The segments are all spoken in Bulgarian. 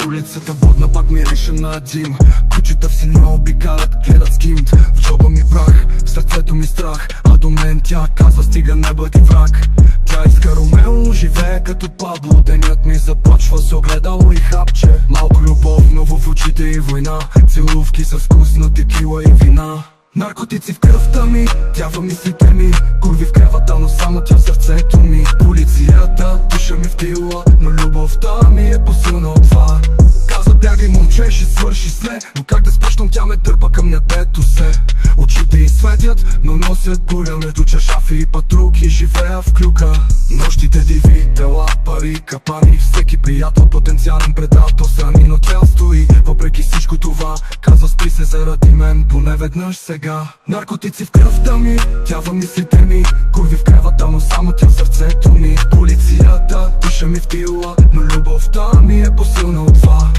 Улицата водна пак мирише на дим. Кучета в синьо обикалят, гледат скимт. В джоба ми прах, в сърцето ми страх, а до мен тя казва стига не бъди враг. Тя иска Ромео, живее като Пабло. Денят ми започва с огледало и хапче. Малко любов, ново в очите и война. Целувки с вкус на текила и вина. Наркотици в кръвта ми, тя в мислите ми. Курви в кревата, но само тя в сърцето ми. Полицията диша ми в тила, но любовта ми е по-силна от това. Каза бягай момче, ще свърши зле, но как да спочнам, тя ме дърпа към небето се. Очите й светят, но носят буря между чашафи и патруки. Живея в клюка, нощите диви, тела, пари, капани. Всеки приятел потенциален предател, срани, но тя стои. Въпреки всичко това, казва спри се заради мен, поне веднъж сега. Наркотици в кръвта ми, тя в мислите ми. Курви в кревата, но само тя в сърцето ми. Полицията диша ми в тила, но любовта ми е по-силна от това.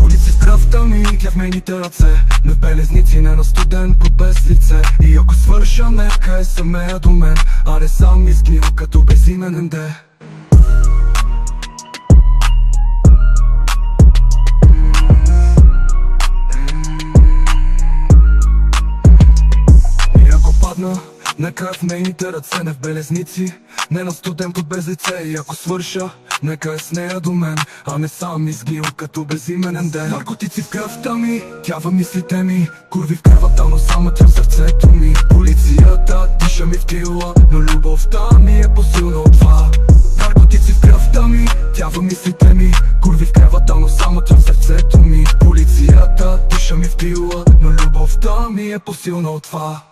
Улици в кръвта ми, тя в мените ръце. Не в белезници, не на студен под без лице. И ако свърша, нека е самея до мен, а не сам изгнил като безименен де. И ако падна, нека е в нейните ръце, не в белезници, не на студен под без лице. И ако свърша, нека е с нея до мен, а не сам изгнил като безименен ден. Наркотици в кръвта ми, тя в мислите ми. Курви в кревата, но само тя в сърцето ми. Полицията диша ми в тила, но любовта ми е по-силна от това. Наркотици в кръвта ми, тя в мислите ми. Курви в кревата, но само тя в сърцето ми. Полицията диша ми в тила, но любовта ми е по-силна от това.